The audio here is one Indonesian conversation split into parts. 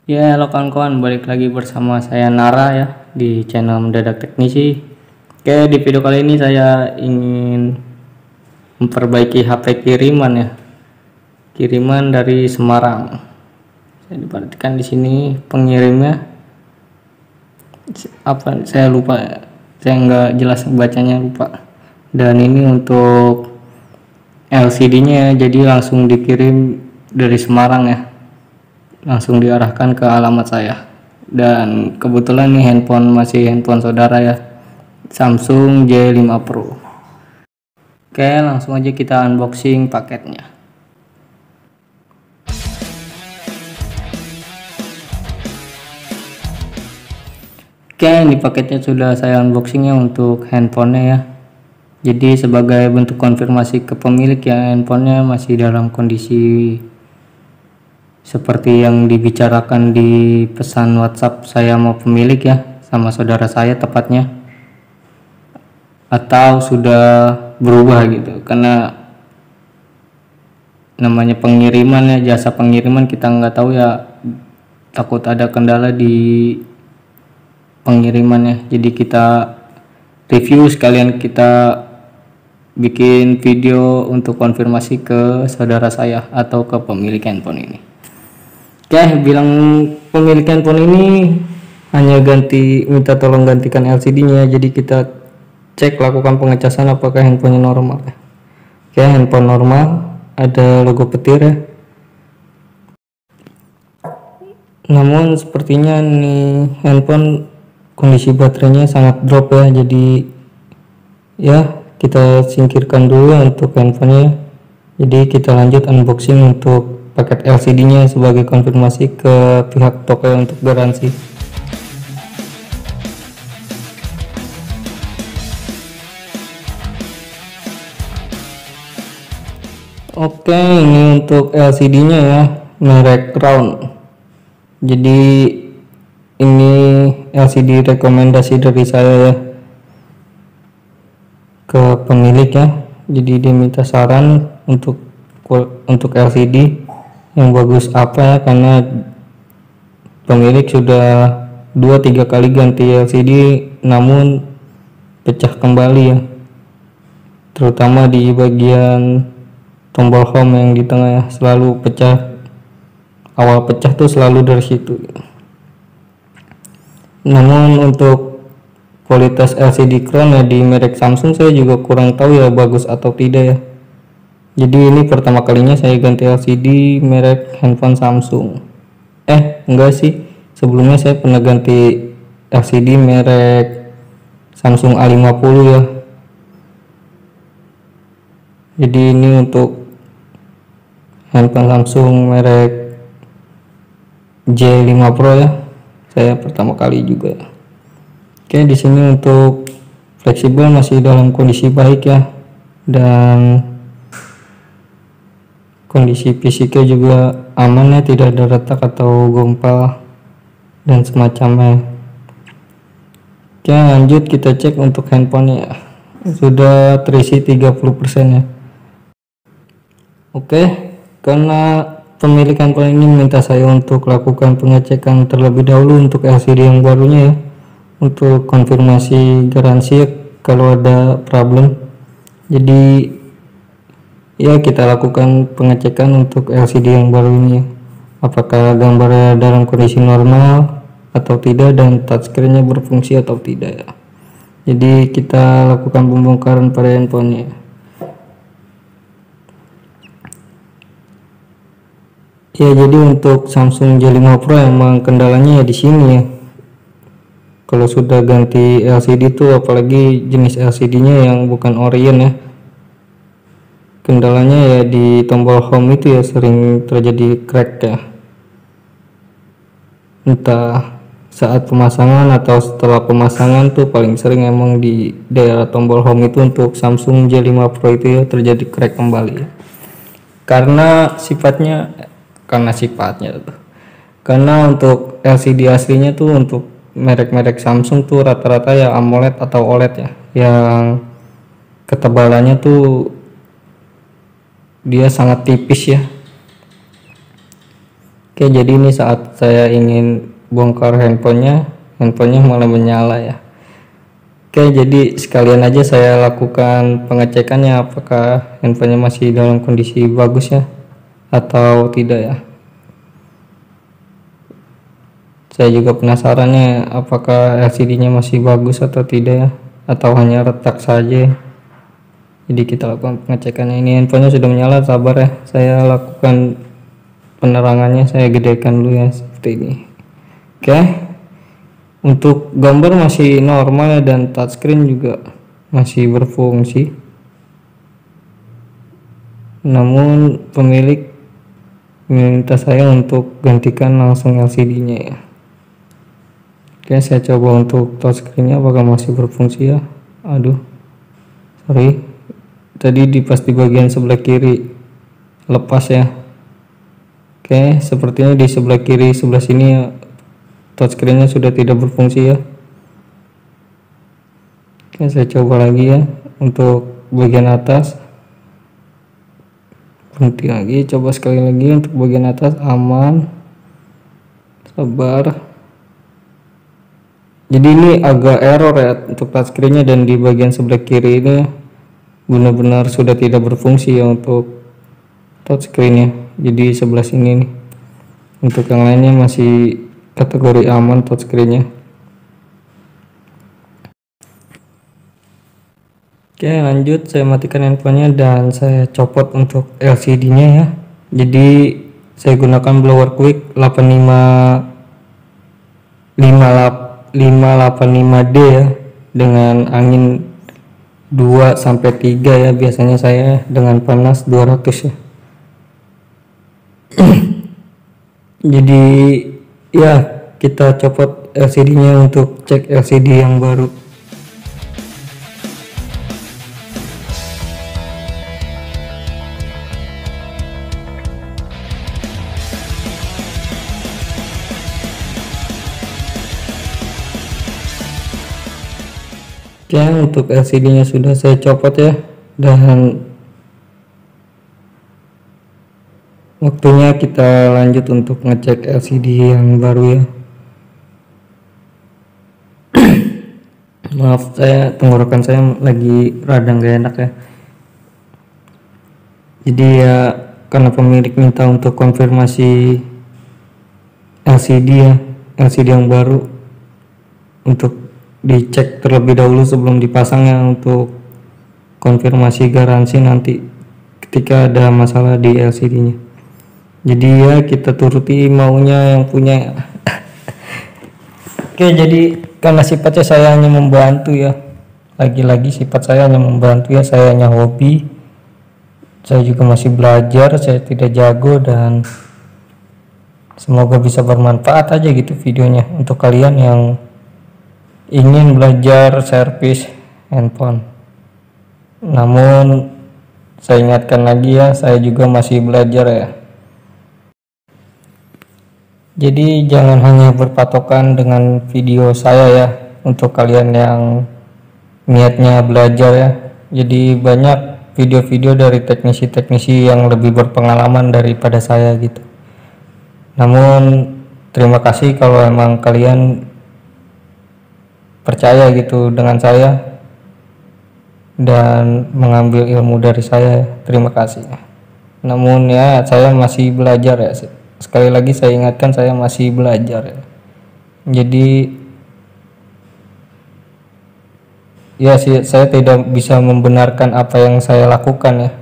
Ya, halo kawan-kawan, balik lagi bersama saya Nara ya di channel Mendadak Teknisi. Oke, di video kali ini saya ingin memperbaiki HP kiriman ya. Kiriman dari Semarang. Saya diperhatikan di sini pengirimnya apa? Saya lupa. Saya nggak jelas bacanya, lupa. Dan ini untuk LCD-nya, jadi langsung dikirim dari Semarang ya. Langsung diarahkan ke alamat saya, dan kebetulan nih handphone masih handphone saudara ya, Samsung J5 Pro. Oke, langsung aja kita unboxing paketnya. Oke, ini paketnya sudah saya unboxing ya untuk handphonenya ya. Jadi sebagai bentuk konfirmasi ke pemilik ya, handphonenya masih dalam kondisi seperti yang dibicarakan di pesan WhatsApp saya mau pemilik ya, sama saudara saya tepatnya, atau sudah berubah gitu, karena namanya pengiriman ya, jasa pengiriman kita nggak tahu ya, takut ada kendala di pengirimannya. Jadi kita review sekalian kita bikin video untuk konfirmasi ke saudara saya atau ke pemilik handphone ini. Oke, bilang pemilik handphone ini hanya minta tolong gantikan LCD-nya. Jadi kita cek, lakukan pengecasan apakah handphonenya normal. Oke, handphone normal, ada logo petir ya. Namun sepertinya nih handphone kondisi baterainya sangat drop ya. Jadi ya kita singkirkan dulu untuk handphonenya. Jadi kita lanjut unboxing untuk paket LCD-nya sebagai konfirmasi ke pihak toko untuk garansi. Oke, ini untuk LCD-nya ya, merek Crown. Jadi ini LCD rekomendasi dari saya ya ke pemilik ya. Jadi dia minta saran untuk LCD yang bagus apa ya, karena pemilik sudah 2-3 kali ganti LCD namun pecah kembali ya, terutama di bagian tombol home yang di tengah ya, selalu pecah. Awal pecah tuh selalu dari situ. Namun untuk kualitas LCD Crown ya di merek Samsung saya juga kurang tahu ya bagus atau tidak ya. Jadi ini pertama kalinya saya ganti LCD merek handphone Samsung. Enggak sih, sebelumnya saya pernah ganti LCD merek Samsung A50 ya. Jadi ini untuk handphone Samsung merek J5 Pro ya, saya pertama kali juga. Oke, di sini untuk fleksibel masih dalam kondisi baik ya, dan kondisi fisiknya juga aman ya, tidak ada retak atau gompal dan semacamnya. Oke, lanjut kita cek untuk handphonenya, sudah terisi 30% ya. Oke, karena pemilik handphone ini minta saya untuk lakukan pengecekan terlebih dahulu untuk LCD yang barunya ya, untuk konfirmasi garansi kalau ada problem. Jadi ya kita lakukan pengecekan untuk LCD yang baru ini, apakah gambarnya dalam kondisi normal atau tidak dan touchscreen-nya berfungsi atau tidak ya. Jadi kita lakukan pembongkaran pada handphonenya. Ya, jadi untuk Samsung J5 Pro emang kendalanya ya di sini ya. Kalau sudah ganti LCD tuh, apalagi jenis LCD-nya yang bukan Orient ya, kendalanya ya di tombol home itu ya sering terjadi crack ya, entah saat pemasangan atau setelah pemasangan tuh paling sering emang di daerah tombol home itu untuk Samsung J5 Pro itu ya terjadi crack kembali ya. Karena untuk LCD aslinya tuh untuk merek-merek Samsung tuh rata-rata ya AMOLED atau OLED ya, yang ketebalannya tuh dia sangat tipis ya. Oke, jadi ini saat saya ingin bongkar handphonenya malah menyala ya. Oke, jadi sekalian aja saya lakukan pengecekannya apakah handphonenya masih dalam kondisi bagus ya atau tidak ya. Saya juga penasarannya apakah LCD-nya masih bagus atau tidak ya, atau hanya retak saja. Jadi kita lakukan pengecekannya. Ini handphonenya sudah menyala, sabar ya. Saya lakukan penerangannya, saya gedekan dulu ya seperti ini. Oke. Untuk gambar masih normal ya, dan touchscreen juga masih berfungsi. Namun pemilik meminta saya untuk gantikan langsung LCD-nya ya. Oke, saya coba untuk touchscreen-nya apakah masih berfungsi ya. Aduh, sorry, tadi pas di bagian sebelah kiri lepas ya. Oke, sepertinya di sebelah kiri sebelah sini ya, touchscreen-nya sudah tidak berfungsi ya. Oke, saya coba lagi ya untuk bagian atas. Berhenti lagi, coba sekali lagi untuk bagian atas. Aman, sabar. Jadi ini agak error ya untuk touchscreen-nya, dan di bagian sebelah kiri ini benar-benar sudah tidak berfungsi ya untuk touchscreen-nya. Jadi sebelah sini nih. Untuk yang lainnya masih kategori aman touchscreen-nya. Oke, lanjut, saya matikan handphonenya dan saya copot untuk LCD-nya ya. Jadi saya gunakan blower quick 585D ya, dengan angin 2 sampai 3 ya, biasanya saya dengan panas 200 ya. Jadi ya, kita copot LCD-nya untuk cek LCD yang baru. Oke, untuk LCD-nya sudah saya copot ya, dan waktunya kita lanjut untuk ngecek LCD yang baru ya. Maaf, saya tenggorokan saya lagi rada gak enak ya. Jadi ya, karena pemilik minta untuk konfirmasi LCD ya, LCD yang baru untuk dicek terlebih dahulu sebelum dipasangnya, untuk konfirmasi garansi nanti ketika ada masalah di LCD-nya. Jadi ya, kita turuti maunya yang punya. Oke, jadi karena sifatnya saya hanya membantu ya, lagi-lagi sifat saya hanya membantu ya, saya hanya hobi, saya juga masih belajar, saya tidak jago, dan semoga bisa bermanfaat aja gitu videonya untuk kalian yang ingin belajar servis handphone. Namun saya ingatkan lagi ya, saya juga masih belajar ya. Jadi jangan hanya berpatokan dengan video saya ya, untuk kalian yang niatnya belajar ya. Jadi banyak video-video dari teknisi-teknisi yang lebih berpengalaman daripada saya gitu. Namun terima kasih kalau emang kalian percaya gitu dengan saya dan mengambil ilmu dari saya. Terima kasih. Namun ya, saya masih belajar ya. Sekali lagi saya ingatkan, saya masih belajar ya. Jadi ya sih, saya tidak bisa membenarkan apa yang saya lakukan ya.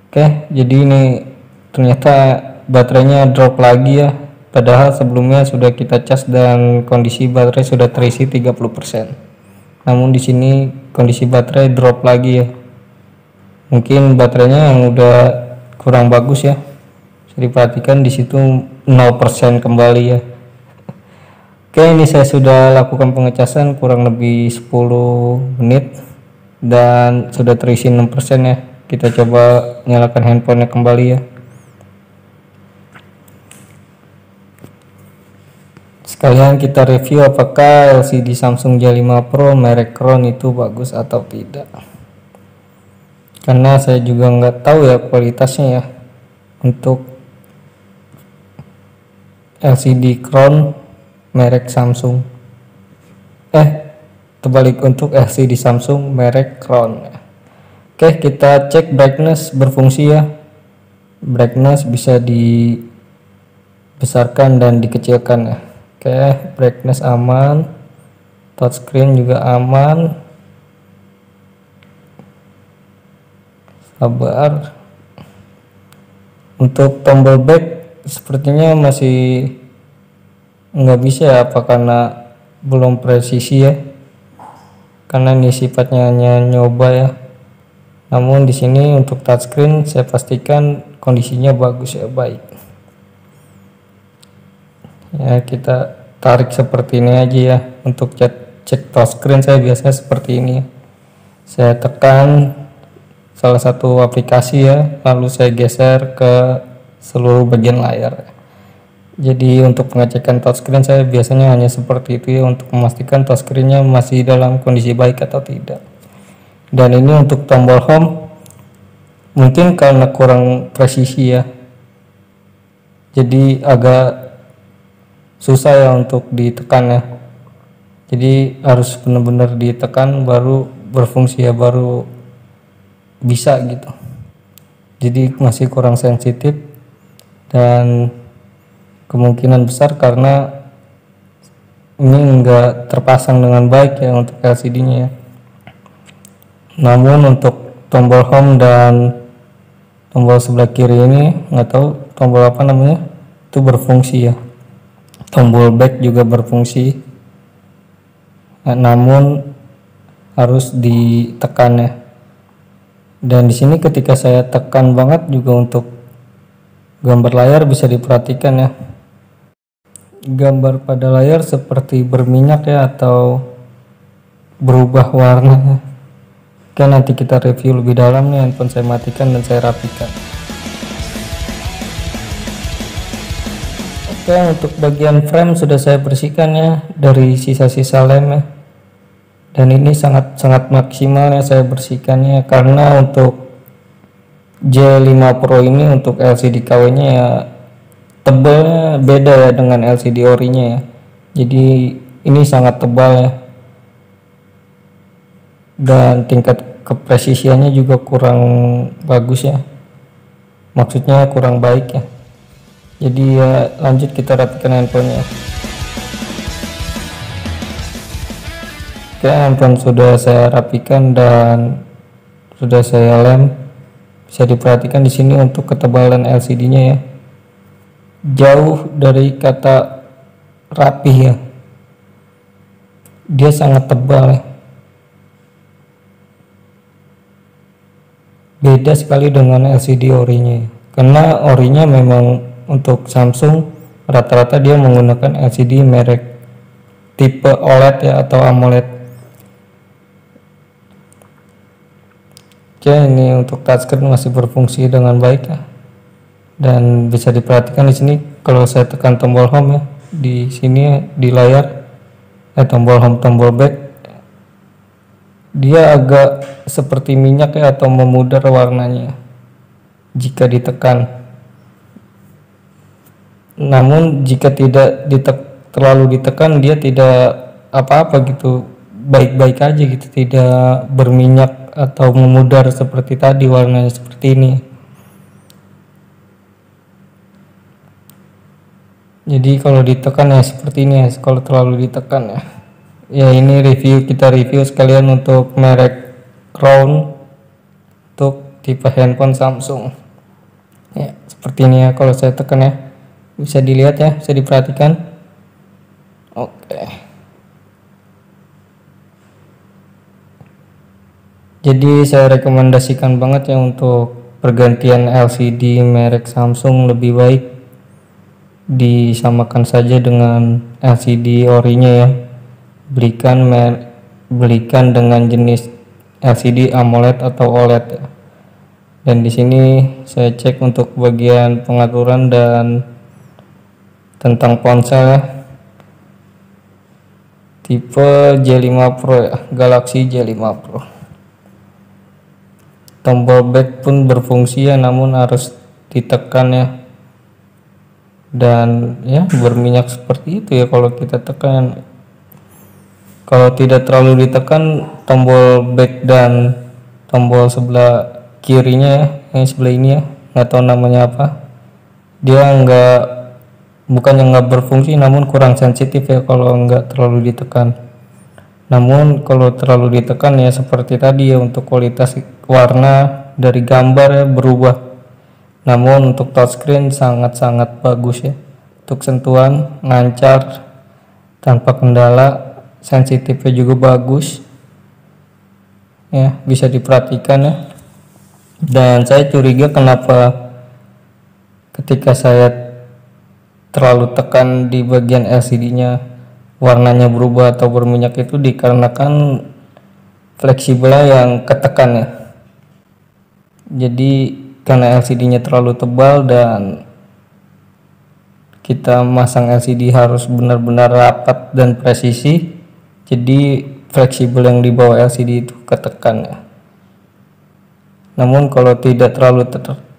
Oke, jadi ini ternyata baterainya drop lagi ya, padahal sebelumnya sudah kita cas dan kondisi baterai sudah terisi 30%. Namun di sini kondisi baterai drop lagi ya. Mungkin baterainya yang udah kurang bagus ya. Bisa diperhatikan di situ 0% kembali ya. Oke, ini saya sudah lakukan pengecasan kurang lebih 10 menit dan sudah terisi 6% ya. Kita coba nyalakan handphonenya kembali ya. Sekalian kita review apakah LCD Samsung J5 Pro merek Crown itu bagus atau tidak. Karena saya juga nggak tahu ya kualitasnya ya untuk LCD crown merek Samsung. Terbalik, untuk LCD Samsung merek crown. Oke, kita cek brightness berfungsi ya. Brightness bisa dibesarkan dan dikecilkan ya. Oke, brightness aman, touchscreen juga aman. Sabar. Untuk tombol back sepertinya masih nggak bisa ya, apa karena belum presisi ya, karena ini sifatnya hanya nyoba ya. Namun di sini untuk touchscreen saya pastikan kondisinya bagus ya, baik ya. Kita tarik seperti ini aja ya. Untuk cek touchscreen saya biasanya seperti ini, saya tekan salah satu aplikasi ya, lalu saya geser ke seluruh bagian layar. Jadi untuk pengecekan touchscreen saya biasanya hanya seperti itu ya, untuk memastikan touchscreennya masih dalam kondisi baik atau tidak. Dan ini untuk tombol home mungkin karena kurang presisi ya, jadi agak susah ya untuk ditekan ya. Jadi harus benar-benar ditekan baru berfungsi ya, baru bisa gitu. Jadi masih kurang sensitif dan kemungkinan besar karena ini enggak terpasang dengan baik ya untuk LCD-nya ya. Namun untuk tombol home dan tombol sebelah kiri ini nggak tahu tombol apa namanya, itu berfungsi ya. Tombol back juga berfungsi, namun harus ditekan ya. Dan di sini ketika saya tekan banget juga untuk gambar layar bisa diperhatikan ya, gambar pada layar seperti berminyak ya atau berubah warna ya. Oke, nanti kita review lebih dalam nih. Handphone saya matikan dan saya rapikan. Oke, untuk bagian frame sudah saya bersihkan ya dari sisa-sisa lem ya. Dan ini sangat maksimal ya saya bersihkannya, karena untuk J5 Pro ini untuk LCD KW nya ya tebalnya beda ya dengan LCD ori-nya ya. Jadi ini sangat tebal ya, dan tingkat kepresisiannya juga kurang bagus ya, maksudnya kurang baik ya. Jadi ya lanjut kita rapikan handphonenya. Oke, handphone sudah saya rapikan dan sudah saya lem. Bisa diperhatikan di sini untuk ketebalan LCD-nya ya, jauh dari kata rapih ya, dia sangat tebal ya. Beda sekali dengan LCD ori-nya, karena ori-nya memang untuk Samsung rata-rata dia menggunakan LCD merek tipe OLED ya atau AMOLED. Oke, ini untuk touchscreen masih berfungsi dengan baik ya. Dan bisa diperhatikan di sini kalau saya tekan tombol home ya, di sini di layar tombol home, tombol back, dia agak seperti minyak ya atau memudar warnanya jika ditekan. Namun jika tidak terlalu ditekan, dia tidak apa-apa gitu, baik-baik aja gitu, tidak berminyak atau memudar seperti tadi warnanya seperti ini. Jadi kalau ditekan ya seperti ini ya, kalau terlalu ditekan ya. Ya ini kita review sekalian untuk merek Crown untuk tipe handphone Samsung. Ya seperti ini ya kalau saya tekan ya, bisa dilihat ya, bisa diperhatikan. Oke. Jadi saya rekomendasikan banget ya untuk pergantian LCD merek Samsung, lebih baik disamakan saja dengan LCD orinya ya. Belikan dengan jenis LCD AMOLED atau OLED ya. Dan di sini saya cek untuk bagian pengaturan dan tentang ponsel ya. Tipe J5 Pro ya, Galaxy J5 Pro. Tombol back pun berfungsi ya, namun harus ditekan ya dan ya berminyak seperti itu ya kalau kita tekan. Kalau tidak terlalu ditekan tombol back dan tombol sebelah kirinya ya, yang sebelah ini ya, nggak tahu namanya apa, dia bukannya nggak berfungsi namun kurang sensitif ya kalau nggak terlalu ditekan. Namun kalau terlalu ditekan ya seperti tadi ya, untuk kualitas warna dari gambar ya berubah. Namun untuk touchscreen sangat-sangat bagus ya, untuk sentuhan lancar tanpa kendala, sensitifnya juga bagus ya, bisa diperhatikan ya. Dan saya curiga kenapa ketika saya terlalu tekan di bagian LCD-nya warnanya berubah atau berminyak, itu dikarenakan fleksibelnya yang ketekan ya. Jadi karena LCD-nya terlalu tebal dan kita masang LCD harus benar-benar rapat dan presisi, jadi fleksibel yang di bawah LCD itu ketekan ya. Namun kalau tidak terlalu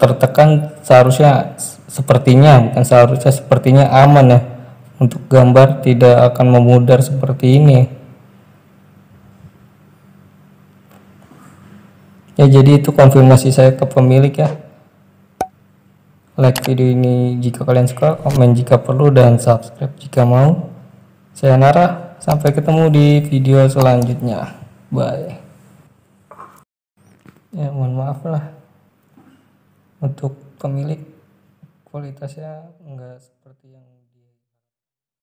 tertekan seharusnya sepertinya aman ya, untuk gambar tidak akan memudar seperti ini ya. Jadi itu konfirmasi saya ke pemilik ya. Like video ini jika kalian suka, komen jika perlu, dan subscribe jika mau. Saya Nara, sampai ketemu di video selanjutnya. Bye. Ya mohon maaf lah untuk pemilik, kualitasnya enggak seperti yang